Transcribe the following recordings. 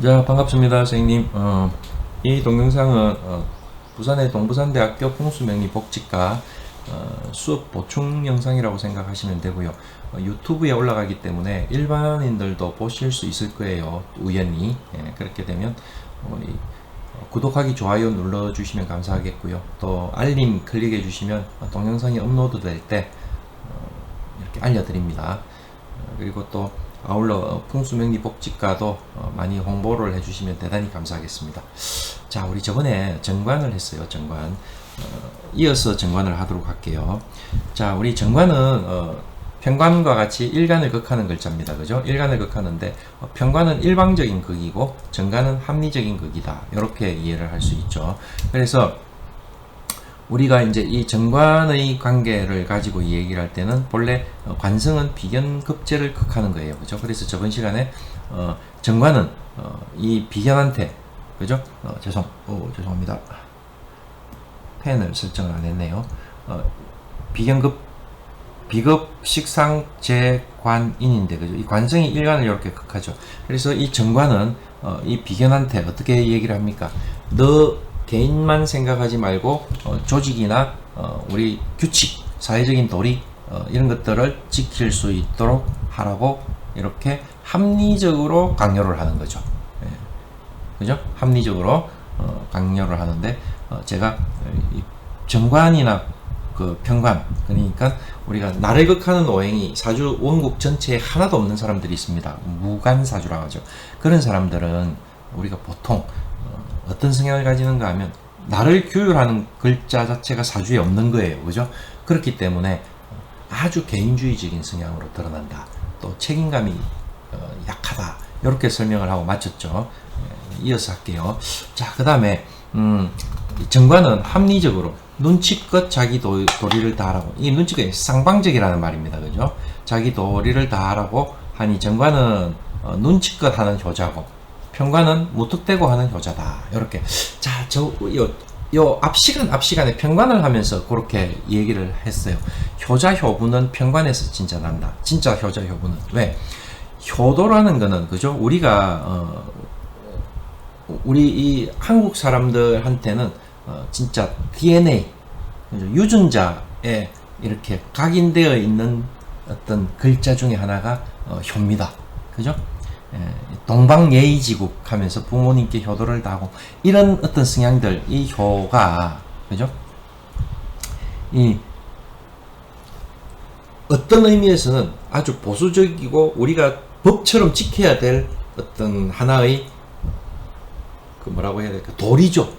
자, 반갑습니다, 선생님. 이 동영상은 부산의 동부산대학교 풍수명리복지과 수업 보충 영상이라고 생각하시면 되고요. 유튜브에 올라가기 때문에 일반인들도 보실 수 있을 거예요. 우연히. 그렇게 되면 구독하기, 좋아요 눌러주시면 감사하겠고요. 또 알림 클릭해 주시면 동영상이 업로드 될 때 이렇게 알려드립니다. 그리고 또 아울러 풍수명리복지과도 많이 홍보를 해주시면 대단히 감사하겠습니다. 자, 우리 저번에 정관을 했어요. 정관. 이어서 정관을 하도록 할게요. 자, 우리 정관은 편관과 같이 일간을 극하는 글자입니다. 그죠? 일간을 극하는데 편관은 일방적인 극이고 정관은 합리적인 극이다. 이렇게 이해를 할 수 있죠. 그래서 우리가 이제 이 정관의 관계를 가지고 얘기를 할 때는 본래 관성은 비견급제를 극하는 거예요. 그죠? 그래서 저번 시간에 정관은 이 비견한테, 그죠? 죄송합니다. 펜을 설정을 안 했네요. 비급식상제관인인데, 그죠? 이 관성이 일간을 이렇게 극하죠. 그래서 이 정관은 이 비견한테 어떻게 얘기를 합니까? 너 개인만 생각하지 말고 조직이나 우리 규칙, 사회적인 도리 이런 것들을 지킬 수 있도록 하라고 이렇게 합리적으로 강요를 하는 거죠. 예. 그죠? 합리적으로 강요를 하는데 제가 정관이나 그 편관, 그러니까 우리가 나를 극하는 오행이 사주 원국 전체에 하나도 없는 사람들이 있습니다. 무간사주라고 하죠. 그런 사람들은 우리가 보통 어떤 성향을 가지는가 하면 나를 규율하는 글자 자체가 사주에 없는 거예요. 그죠? 그렇기 때문에 아주 개인주의적인 성향으로 드러난다. 또 책임감이 약하다. 이렇게 설명을 하고 마쳤죠. 이어서 할게요. 자, 그 다음에 정관은 합리적으로 눈치껏 자기 도리를 다하라고. 이 눈치가 쌍방적이라는 말입니다. 그죠? 자기 도리를 다하라고 하니 정관은 눈치껏 하는 효자고 편관은 무턱대고 하는 효자다. 이렇게. 자, 앞 시간에 편관을 하면서 그렇게 얘기를 했어요. 효자 효부는 편관에서 진짜 난다. 진짜 효자 효부는. 왜? 효도라는 거는, 그죠? 우리가, 우리 이 한국 사람들한테는, 진짜 DNA, 그죠? 유전자에 이렇게 각인되어 있는 어떤 글자 중에 하나가, 효입니다. 그죠? 동방예의지국 하면서 부모님께 효도를 다하고 이런 어떤 성향들, 이 효가, 그죠? 이 어떤 의미에서는 아주 보수적이고 우리가 법처럼 지켜야 될 어떤 하나의 그 뭐라고 해야 될까, 도리죠.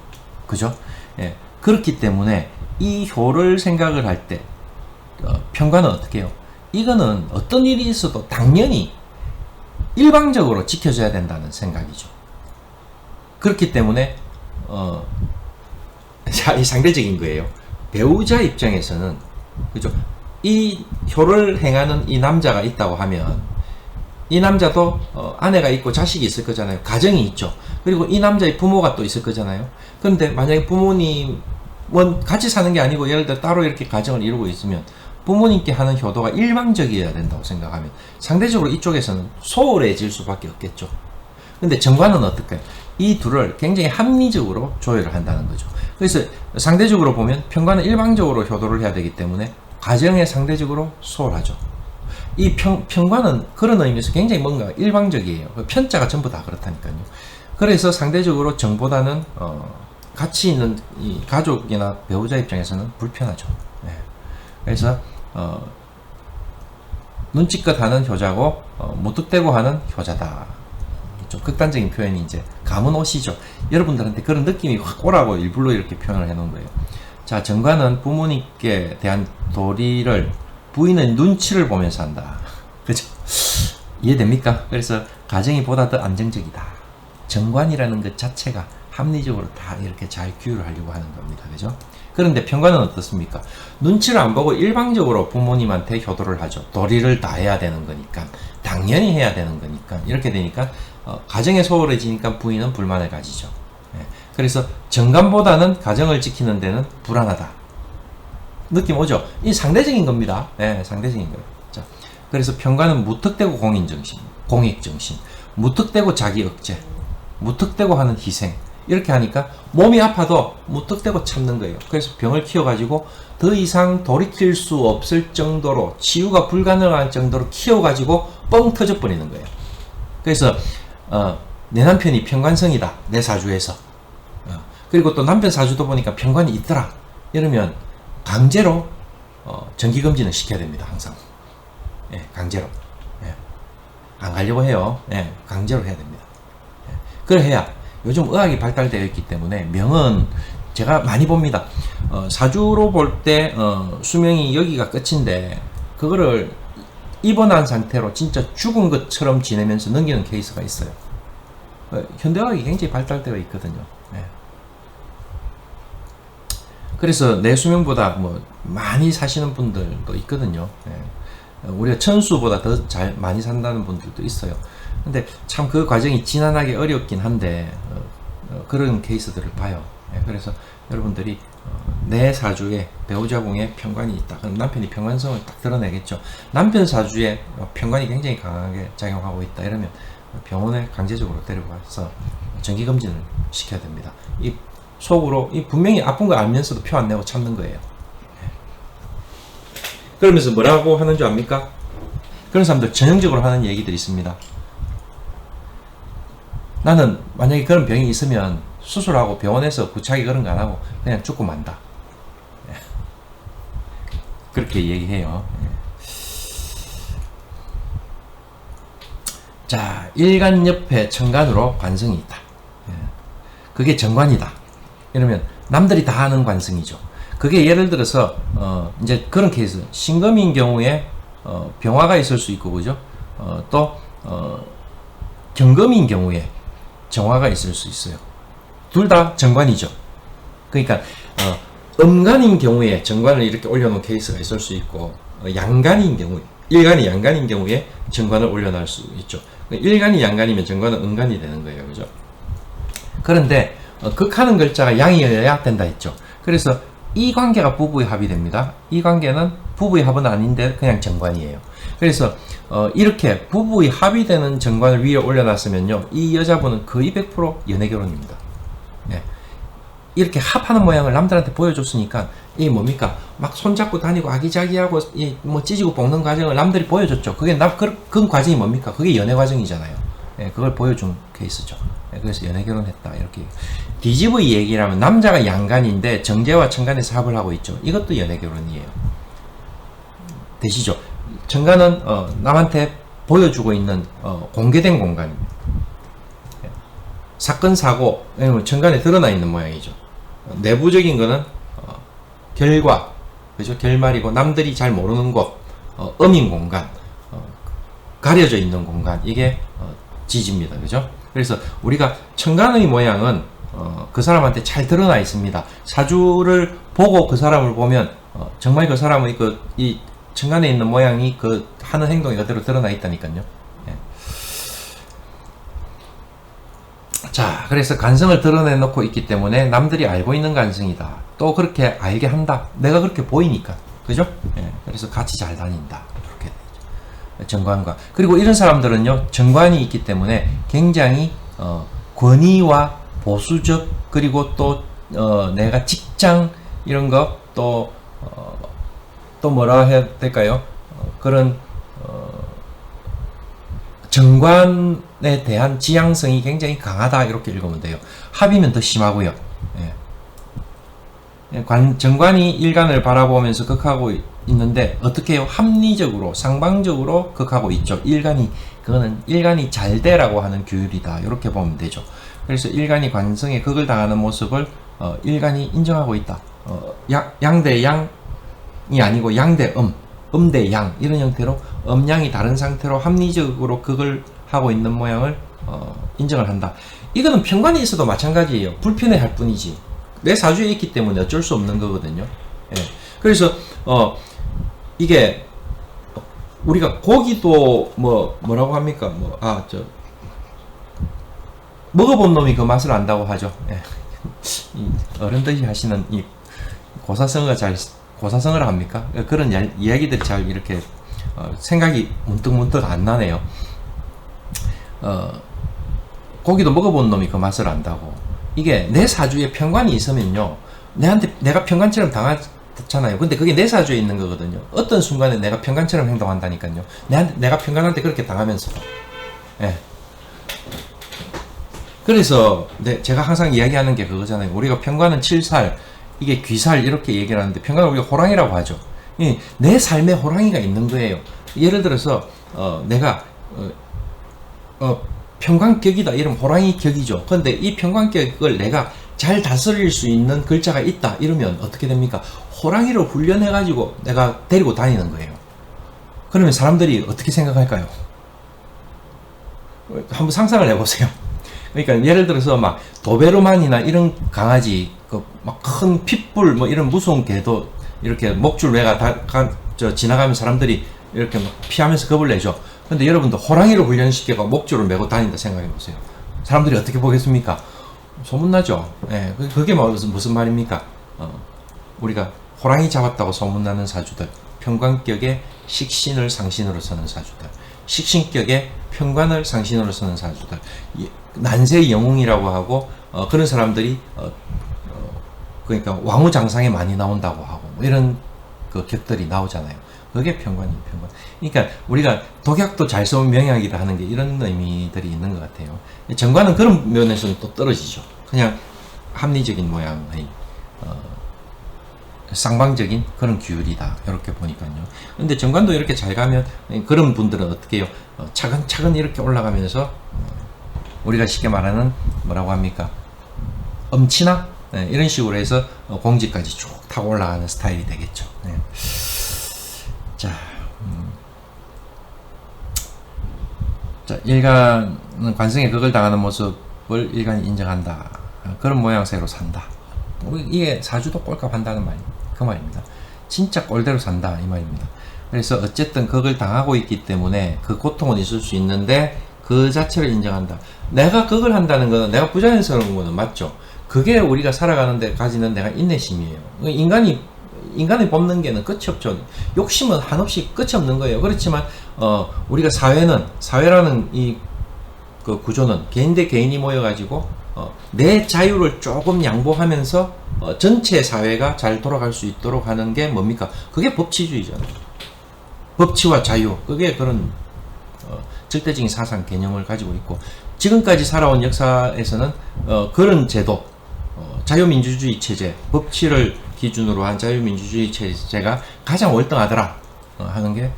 그죠? 예. 그렇기 때문에 이 효를 생각을 할 때 편관은 어떻게 해요? 이거는 어떤 일이 있어도 당연히 일방적으로 지켜줘야 된다는 생각이죠. 그렇기 때문에 이 상대적인 거예요. 배우자 입장에서는, 그죠? 이 효를 행하는 이 남자가 있다고 하면 이 남자도 아내가 있고 자식이 있을 거잖아요. 가정이 있죠. 그리고 이 남자의 부모가 또 있을 거잖아요. 그런데 만약에 부모님은 같이 사는 게 아니고 예를 들어 따로 이렇게 가정을 이루고 있으면 부모님께 하는 효도가 일방적이어야 된다고 생각하면 상대적으로 이쪽에서는 소홀해질 수밖에 없겠죠. 근데 정관은 어떨까요? 이 둘을 굉장히 합리적으로 조율을 한다는 거죠. 그래서 상대적으로 보면 편관은 일방적으로 효도를 해야 되기 때문에 가정에 상대적으로 소홀하죠. 이 편관은 그런 의미에서 굉장히 뭔가 일방적이에요. 편자가 전부 다 그렇다니까요. 그래서 상대적으로 정보다는 같이 있는 이 가족이나 배우자 입장에서는 불편하죠. 네. 그래서 눈치껏 하는 효자고 무턱대고 하는 효자다. 좀 극단적인 표현이 이제 감은 오시죠. 여러분들한테 그런 느낌이 확 오라고 일부러 이렇게 표현을 해놓은 거예요. 자, 정관은 부모님께 대한 도리를 부인의 눈치를 보면서 한다. 그죠? 이해됩니까? 그래서 가정이 보다 더 안정적이다. 정관이라는 것 자체가 합리적으로 다 이렇게 잘 규율을 하려고 하는 겁니다. 그죠? 그런데 편관은 어떻습니까? 눈치를 안 보고 일방적으로 부모님한테 효도를 하죠. 도리를 다해야 되는 거니까, 당연히 해야 되는 거니까. 이렇게 되니까 가정에 소홀해지니까 부인은 불만을 가지죠. 그래서 정관보다는 가정을 지키는 데는 불안하다. 느낌 오죠? 이 상대적인 겁니다. 상대적인 거예요. 자, 그래서 편관은 무턱대고 공익정신, 무턱대고 자기 억제, 무턱대고 하는 희생. 이렇게 하니까 몸이 아파도 무턱대고 참는 거예요. 그래서 병을 키워가지고 더 이상 돌이킬 수 없을 정도로 치유가 불가능할 정도로 키워가지고 뻥 터져 버리는 거예요. 그래서 내 남편이 편관성이다. 내 사주에서. 그리고 또 남편 사주도 보니까 편관이 있더라. 이러면 강제로 정기검진을 시켜야 됩니다. 항상. 예, 강제로. 예. 안 가려고 해요. 예, 강제로 해야 됩니다. 예. 그래야 요즘 의학이 발달되어 있기 때문에 명은 제가 많이 봅니다. 사주로 볼 때 수명이 여기가 끝인데 그거를 입원한 상태로 진짜 죽은 것처럼 지내면서 넘기는 케이스가 있어요. 현대의학이 굉장히 발달되어 있거든요. 네. 그래서 내 수명보다 뭐 많이 사시는 분들도 있거든요. 네. 우리가 천수보다 더 잘 많이 산다는 분들도 있어요. 근데 참 그 과정이 지난하기 어렵긴 한데 그런 케이스들을 봐요. 네. 그래서 여러분들이 내 사주에 배우자궁에 편관이 있다. 그럼 남편이 편관성을 딱 드러내겠죠. 남편 사주에 편관이 굉장히 강하게 작용하고 있다. 이러면 병원에 강제적으로 데려가서 정기검진을 시켜야 됩니다. 이 속으로 이 분명히 아픈 거 알면서도 표 안 내고 참는 거예요. 그러면서 뭐라고 하는 줄 압니까? 그런 사람들 전형적으로 하는 얘기들이 있습니다. 나는 만약에 그런 병이 있으면 수술하고 병원에서 구차하게 그런 거 안 하고 그냥 죽고 만다. 그렇게 얘기해요. 자, 일간 옆에 천간으로 관성이 있다. 그게 정관이다. 이러면 남들이 다 아는 관성이죠. 그게 예를 들어서 이제 그런 케이스, 신금인 경우에 병화가 있을 수 있고, 그죠? 또 경금인 경우에 정화가 있을 수 있어요. 둘 다 정관이죠. 그러니까 음간인 경우에 정관을 이렇게 올려놓은 케이스가 있을 수 있고, 양간인 경우에, 일간이 양간인 경우에 정관을 올려놓을 수 있죠. 일간이 양간이면 정관은 음간이 되는 거예요. 그죠? 그런데 극하는 글자가 양이어야 된다 했죠. 그래서 이 관계가 부부의 합이 됩니다. 이 관계는 부부의 합은 아닌데 그냥 정관이에요. 그래서 이렇게 부부의 합이 되는 정관을 위에 올려놨으면요, 이 여자분은 거의 100% 연애결혼입니다. 네. 이렇게 합하는 모양을 남들한테 보여줬으니까 이 뭡니까? 막 손잡고 다니고 아기자기하고 뭐 찢고 볶는 과정을 남들이 보여줬죠. 그게 그 과정이 뭡니까? 그게 연애 과정이잖아요. 네, 그걸 보여준 케이스죠. 네, 그래서 연애 결혼했다 이렇게. 뒤집의 얘기라면 남자가 양간인데 정제와 천간에서 합을 하고 있죠. 이것도 연애 결혼이에요. 되시죠? 천간은 남한테 보여주고 있는 공개된 공간입니다. 사건 사고 천간에 드러나 있는 모양이죠. 내부적인 거는 결과, 그죠? 결말이고 남들이 잘 모르는 곳, 음인 공간, 가려져 있는 공간, 이게 지지입니다. 그죠? 그래서 우리가 천간의 모양은 그 사람한테 잘 드러나 있습니다. 사주를 보고 그 사람을 보면 정말 그 사람의 이 천간에 있는 모양이 그 하는 행동이 그대로 드러나 있다니까요. 예. 자, 그래서 간성을 드러내놓고 있기 때문에 남들이 알고 있는 간성이다. 또 그렇게 알게 한다. 내가 그렇게 보이니까. 그죠? 예. 그래서 같이 잘 다닌다. 그렇게 되죠. 정관과. 그리고 이런 사람들은요, 정관이 있기 때문에 굉장히 권위와 보수적, 그리고 또 내가 직장 이런 거, 또 뭐라 해야 될까요? 그런 정관에 대한 지향성이 굉장히 강하다, 이렇게 읽으면 돼요. 합이면 더 심하고요. 예. 정관이 일간을 바라보면서 극하고 있는데 어떻게 해요? 합리적으로, 상방적으로 극하고 있죠. 그거는 일간이 잘 되라고 하는 규율이다, 이렇게 보면 되죠. 그래서 일간이 관성에 극을 당하는 모습을 일간이 인정하고 있다. 양대 양이 아니고 양대 음대 양, 이런 형태로 음양이 다른 상태로 합리적으로 극을 하고 있는 모양을 인정을 한다. 이거는 편관이 있어도 마찬가지예요. 불편해 할 뿐이지 내 사주에 있기 때문에 어쩔 수 없는 거거든요. 예. 그래서 이게 우리가 고기도 뭐라고 합니까? 먹어본 놈이 그 맛을 안다고 하죠. 예. 이 어른들이 하시는 이 고사성어를 합니까? 그런 이야기들이 잘 이렇게 생각이 문득 안 나네요. 고기도 먹어본 놈이 그 맛을 안다고. 이게 내 사주에 편관이 있으면요, 내가 편관처럼 당하잖아요. 근데 그게 내 사주에 있는 거거든요. 어떤 순간에 내가 편관처럼 행동한다니까요. 내가 편관한테 그렇게 당하면서도. 예. 그래서 제가 항상 이야기하는 게 그거잖아요. 우리가 편관은 7살, 이게 귀살 이렇게 얘기를 하는데, 편관은 우리가 호랑이라고 하죠. 내 삶에 호랑이가 있는 거예요. 예를 들어서 내가 편관격이다 이러면 호랑이 격이죠. 근데 이 편관격을 내가 잘 다스릴 수 있는 글자가 있다 이러면 어떻게 됩니까? 호랑이를 훈련해 가지고 내가 데리고 다니는 거예요. 그러면 사람들이 어떻게 생각할까요? 한번 상상을 해보세요. 그러니까 예를 들어서 막 도베르만이나 이런 강아지, 막 큰 핏불 뭐 이런 무서운 개도 이렇게 목줄 매가 지나가면 사람들이 이렇게 막 피하면서 겁을 내죠. 근데 여러분도 호랑이를 훈련시켜가 목줄을 메고 다닌다 생각해 보세요. 사람들이 어떻게 보겠습니까? 소문나죠. 예, 그게 무슨 말입니까? 우리가 호랑이 잡았다고 소문나는 사주들, 편관격에 식신을 상신으로 쓰는 사주들, 식신격에 편관을 상신으로 쓰는 사주들, 난세의 영웅이라고 하고, 그런 사람들이 그러니까 왕후장상에 많이 나온다고 하고 뭐 이런 그 격들이 나오잖아요. 그게 편관이에요, 편관. 그러니까 우리가 독약도 잘 써온 명약이다 하는 게 이런 의미들이 있는 것 같아요. 정관은 그런 면에서는 또 떨어지죠. 그냥 합리적인 모양의 쌍방적인 그런 규율이다 이렇게 보니까요. 근데 정관도 이렇게 잘 가면 그런 분들은 어떻게 해요? 차근차근 이렇게 올라가면서 우리가 쉽게 말하는 뭐라고 합니까? 엄친아? 네, 이런 식으로 해서 공직까지 쭉 타고 올라가는 스타일이 되겠죠. 네. 자, 일간은 관성에 극을 당하는 모습을 일간이 인정한다. 그런 모양새로 산다. 이게 사주도 꼴값 한다는 말, 그 말입니다. 진짜 꼴대로 산다 이 말입니다. 그래서 어쨌든 극을 당하고 있기 때문에 그 고통은 있을 수 있는데 그 자체를 인정한다. 내가 극을 한다는 거는 내가 부자연스러운 거는 맞죠. 그게 우리가 살아가는데 가지는 내가 인내심이에요. 인간이 뽑는 게는 끝이 없죠. 욕심은 한없이 끝이 없는 거예요. 그렇지만 우리가 사회라는 이 그 구조는 개인 대 개인이 모여가지고 내 자유를 조금 양보하면서 전체 사회가 잘 돌아갈 수 있도록 하는 게 뭡니까? 그게 법치주의잖아요. 법치와 자유, 그게 그런 절대적인 사상 개념을 가지고 있고, 지금까지 살아온 역사에서는 그런 제도, 자유민주주의 체제, 법치를 기준으로 한 자유민주주의 체제가 가장 월등하더라 하는 게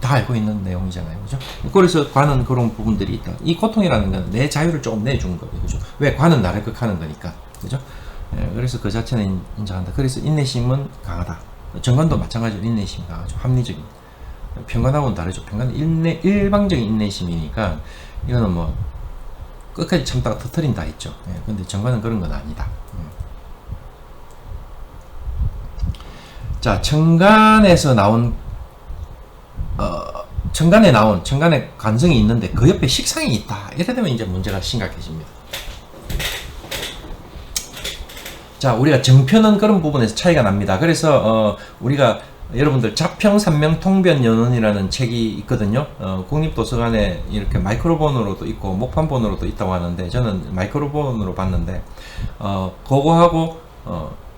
다 알고 있는 내용이잖아요. 그죠? 그래서 관은 그런 부분들이 있다. 이 고통이라는 건 내 자유를 조금 내준 거예요. 그죠? 왜? 관은 나를 극하는 거니까. 그죠? 그래서 그 자체는 인정한다. 그래서 인내심은 강하다. 정관도 마찬가지로 인내심이 강하죠. 합리적인. 편관하고는 다르죠. 편관은 일방적인 인내심이니까 이거는 뭐 끝까지 참다가 터트린다 했죠. 근데 정관은 그런 건 아니다. 자, 천간에서 나온 천간에 관성이 있는데 그 옆에 식상이 있다. 이래 되면 이제 문제가 심각해집니다. 자, 우리가 정편은 그런 부분에서 차이가 납니다. 그래서 우리가 여러분들 자평3명 통변연원이라는 책이 있거든요. 국립도서관에 이렇게 마이크로본으로도 있고 목판본으로도 있다고 하는데, 저는 마이크로본으로 봤는데 그거하고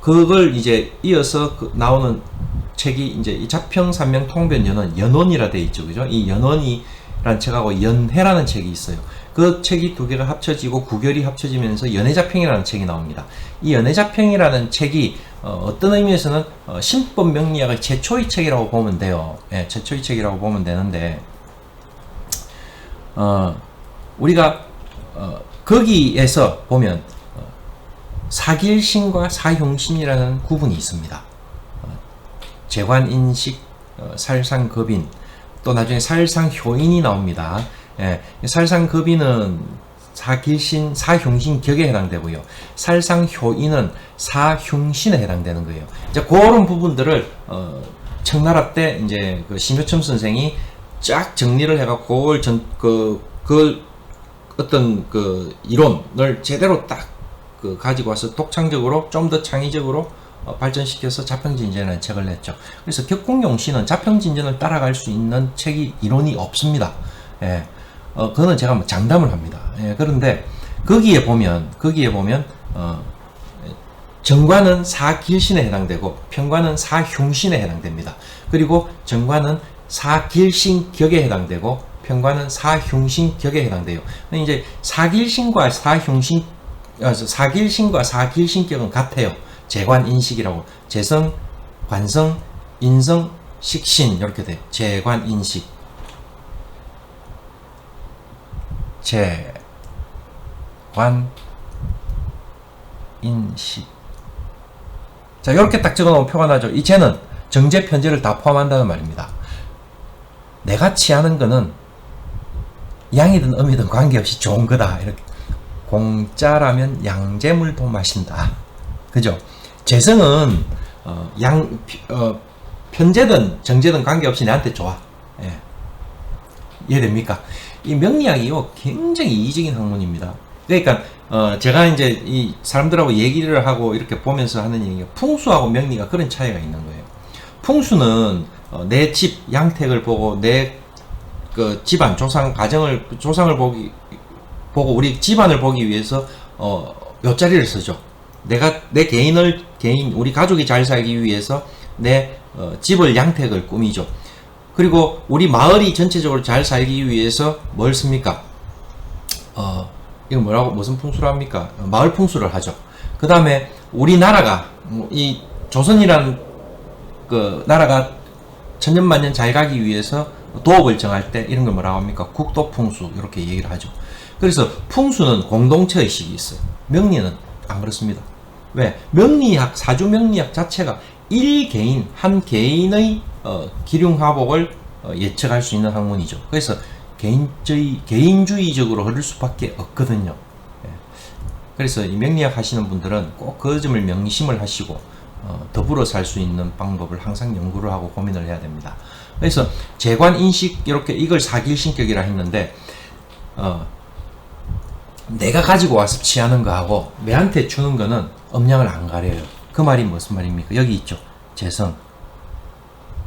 그걸 이제 이어서 나오는 책이 이제 이 자평3명 통변연원, 연원이라 돼 있죠. 그죠? 이 연원이라는 책하고 연해라는 책이 있어요. 그 책이 두 개가 합쳐지고 구결이 합쳐지면서 연해자평이라는 책이 나옵니다. 이 연해자평이라는 책이 어떤 의미에서는 신법 명리학의 최초의 책이라고 보면 돼요. 예, 최초의 책이라고 보면 되는데, 우리가 거기에서 보면 사길신과 사흉신이라는 구분이 있습니다. 재관인식, 살상급인, 또 나중에 살상효인이 나옵니다. 예, 살상급인은 사길신, 사흉신 격에 해당되고요. 살상효인은 사흉신에 해당되는 거예요. 이제 그런 부분들을 청나라 때 이제 그 심효첨 선생이 쫙 정리를 해갖고 그걸 어떤 그 이론을 제대로 딱 가지고 와서 독창적으로 좀 더 창의적으로 발전시켜서 자평진전이라는 책을 냈죠. 그래서 격국용신은 자평진전을 따라갈 수 있는 책이 이론이 없습니다. 예. 그거는 제가 뭐 장담을 합니다. 예, 그런데 거기에 보면 정관은 사길신에 해당되고 편관은 사흉신에 해당됩니다. 그리고 정관은 사길신격에 해당되고 편관은 사흉신격에 해당돼요. 이제 사길신과 사길신격은 같아요. 재관인식이라고. 재성, 관성, 인성, 식신 이렇게 돼. 재관인식. 재관인식. 자, 이렇게 딱 적어놓으면 표가 나죠. 이 재는 정제, 편제를 다 포함한다는 말입니다. 내가 취하는 거는 양이든 음이든 관계없이 좋은 거다. 이렇게. 공짜라면 양재물도 마신다. 그죠? 재성은 편제든 정제든 관계없이 내한테 좋아. 예. 이해됩니까? 이 명리학이요 굉장히 이의적인 학문입니다. 그러니까 제가 이제 이 사람들하고 얘기를 하고 이렇게 보면서 하는 얘기가 풍수하고 명리가 그런 차이가 있는 거예요. 풍수는 내 집 양택을 보고 내 그 집안 조상을 보고 우리 집안을 보기 위해서 묘자리를 쓰죠. 내가 내 개인 우리 가족이 잘 살기 위해서 내 집을 양택을 꾸미죠. 그리고 우리 마을이 전체적으로 잘 살기 위해서 뭘 씁니까? 이거 무슨 풍수를 합니까? 마을 풍수를 하죠. 그 다음에 우리나라가 이 조선이라는 그 나라가 천년만년 잘 가기 위해서 도읍을 정할 때 이런 걸 뭐라고 합니까? 국도풍수 이렇게 얘기를 하죠. 그래서 풍수는 공동체 의식이 있어요. 명리는 안 그렇습니다. 왜? 명리학, 사주명리학 자체가 한 개인의 기륭화복을 예측할 수 있는 학문이죠. 그래서 개인주의적으로 흐를 수밖에 없거든요. 그래서 이 명리학 하시는 분들은 꼭 그 점을 명심을 하시고 더불어 살 수 있는 방법을 항상 연구를 하고 고민을 해야 됩니다. 그래서 재관인식 이렇게 이걸 사길신격이라 했는데 내가 가지고 와서 취하는 거하고 매한테 주는 거는 음양을 안 가려요. 그 말이 무슨 말입니까? 여기 있죠. 재성,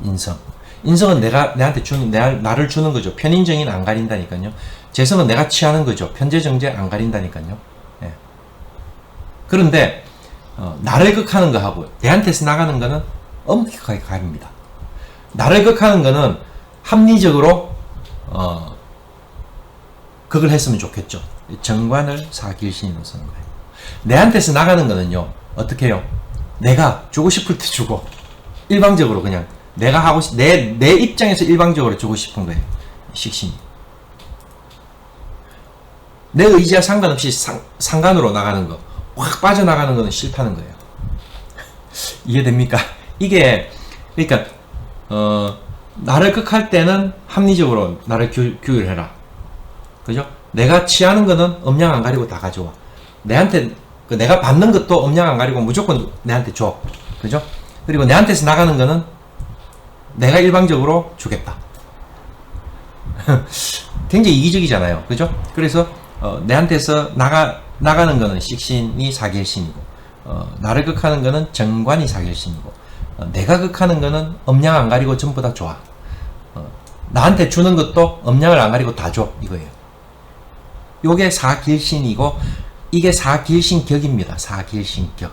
인성. 인성은 내한테 나를 주는 거죠. 편인정인 안 가린다니까요. 재성은 내가 취하는 거죠. 편재정제 안 가린다니까요. 예. 그런데 나를 극하는 거하고 내한테서 나가는 거는 엄격하게 가립니다. 나를 극하는 거는 합리적으로 극을 했으면 좋겠죠. 정관을 사길신으로 쓰는 거예요. 내한테서 나가는 거는요, 어떻게 해요? 내가 주고 싶을 때 주고, 일방적으로 그냥, 내가 하고 내 입장에서 일방적으로 주고 싶은 거예요. 식신이. 내 의지와 상관없이 상관으로 나가는 거, 확 빠져나가는 거는 싫다는 거예요. 이해됩니까? 이게, 그러니까, 나를 극할 때는 합리적으로 나를 규율해라. 그죠? 내가 취하는 거는 음양 안 가리고 다 가져와. 내한테, 내가 받는 것도 음양 안 가리고 무조건 내한테 줘. 그죠? 그리고 내한테서 나가는 거는 내가 일방적으로 주겠다. 굉장히 이기적이잖아요. 그죠? 그래서, 내한테서 나가는 거는 식신이 사길신이고, 나를 극하는 거는 정관이 사길신이고, 내가 극하는 거는 음양 안 가리고 전부 다 좋아. 나한테 주는 것도 음양을 안 가리고 다 줘. 이거예요. 요게 사길신이고, 이게 사길신격입니다. 사길신격.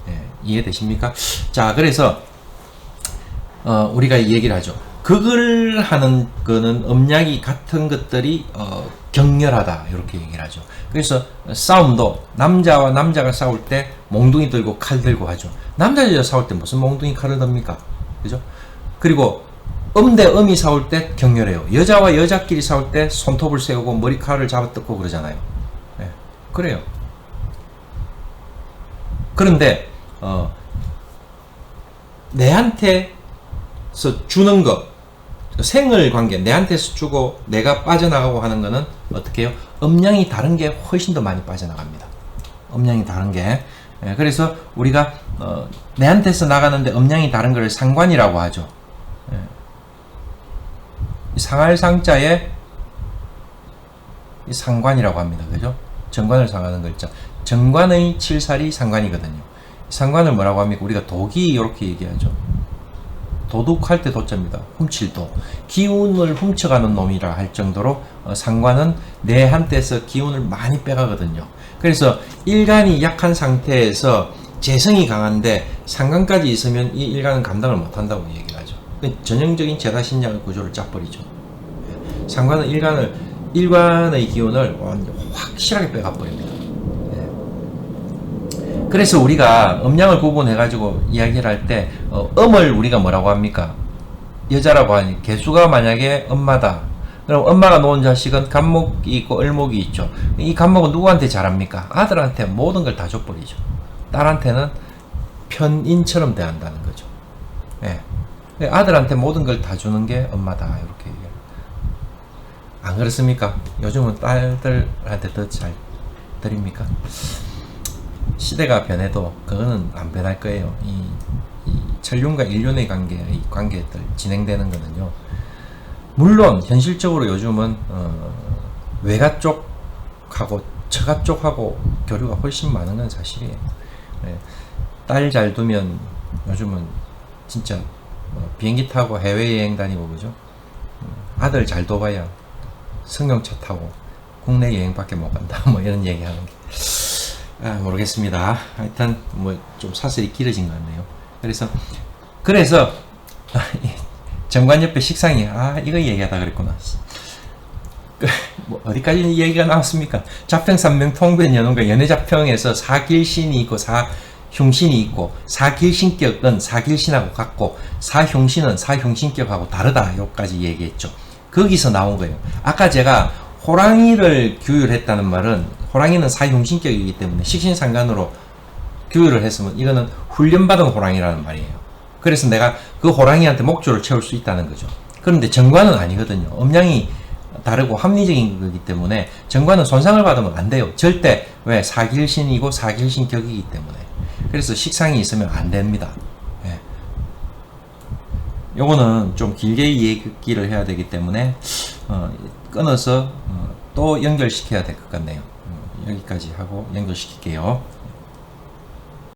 예, 이해되십니까? 자, 그래서, 우리가 이 얘기를 하죠. 극을 하는 거는 음양이 같은 것들이, 격렬하다. 이렇게 얘기를 하죠. 그래서 싸움도 남자와 남자가 싸울 때 몽둥이 들고 칼 들고 하죠. 남자 여자 싸울 때 무슨 몽둥이 칼을 듭니까? 그죠? 그리고 대 음이 싸울 때 격렬해요. 여자와 여자끼리 싸울 때 손톱을 세우고 머리카락을 잡아뜯고 그러잖아요. 네, 그래요. 그런데 내한테서 주는 것, 생을 관계, 내한테서 주고 내가 빠져나가고 하는 거는 어떻게 해요? 음양이 다른 게 훨씬 더 많이 빠져나갑니다. 음양이 다른 게. 예, 그래서 우리가 내한테서 나가는데 음양이 다른 걸 상관이라고 하죠. 예. 상할 상자에 상관이라고 합니다. 그죠? 정관을 상하는 글자. 정관의 칠살이 상관이거든요. 상관을 뭐라고 합니까? 우리가 독이 이렇게 얘기하죠. 도둑할 때 도자입니다. 훔칠도. 기운을 훔쳐가는 놈이라 할 정도로 상관은 내 한때에서 기운을 많이 빼가거든요. 그래서 일간이 약한 상태에서 재성이 강한데 상관까지 있으면 이 일간은 감당을 못한다고 얘기를 하죠. 전형적인 제다신약의 구조를 짜버리죠. 상관은 일관의 기운을 확실하게 빼가버립니다. 그래서 우리가 음양을 구분해가지고 이야기를 할 때, 음을 우리가 뭐라고 합니까? 여자라고 하니, 개수가 만약에 엄마다. 그럼 엄마가 놓은 자식은 간목이 있고 을목이 있죠. 이 간목은 누구한테 잘합니까? 아들한테 모든 걸 다 줘버리죠. 딸한테는 편인처럼 대한다는 거죠. 예. 아들한테 모든 걸 다 주는 게 엄마다. 이렇게 얘기해요. 안 그렇습니까? 요즘은 딸들한테 더 잘 드립니까? 시대가 변해도 그거는 안 변할 거예요. 이 천륜과 인륜의 관계들 진행되는 거는요. 물론 현실적으로 요즘은 외가 쪽하고 처가 쪽하고 교류가 훨씬 많은 건 사실이에요. 네. 딸 잘 두면 요즘은 진짜 비행기 타고 해외여행 다니고 그죠? 아들 잘 둬봐야 승용차 타고 국내 여행밖에 못 간다. 뭐 이런 얘기하는 게. 모르겠습니다. 하여튼 뭐 좀 사설이 길어진 것 같네요. 그래서 정관 옆에 식상이 이거 얘기하다 그랬구나. 뭐 어디까지 얘기가 나왔습니까? 자평, 삼명, 통변, 연원과 연애자평에서 사길신이 있고 사흉신이 있고 사길신격은 사길신하고 같고 사흉신은 사흉신격하고 다르다. 여기까지 얘기했죠. 거기서 나온 거예요. 아까 제가 호랑이를 규율했다는 말은 호랑이는 사흉신격이기 때문에 식신상간으로 규율을 했으면 이거는 훈련받은 호랑이라는 말이에요. 그래서 내가 그 호랑이한테 목줄을 채울 수 있다는 거죠. 그런데 정관은 아니거든요. 음양이 다르고 합리적인 거기 때문에 정관은 손상을 받으면 안 돼요. 절대. 왜? 사길신이고 사길신격이기 때문에. 그래서 식상이 있으면 안 됩니다. 예. 요거는 좀 길게 얘기를 해야 되기 때문에 끊어서 또 연결시켜야 될 것 같네요. 여기까지 하고 연결시킬게요.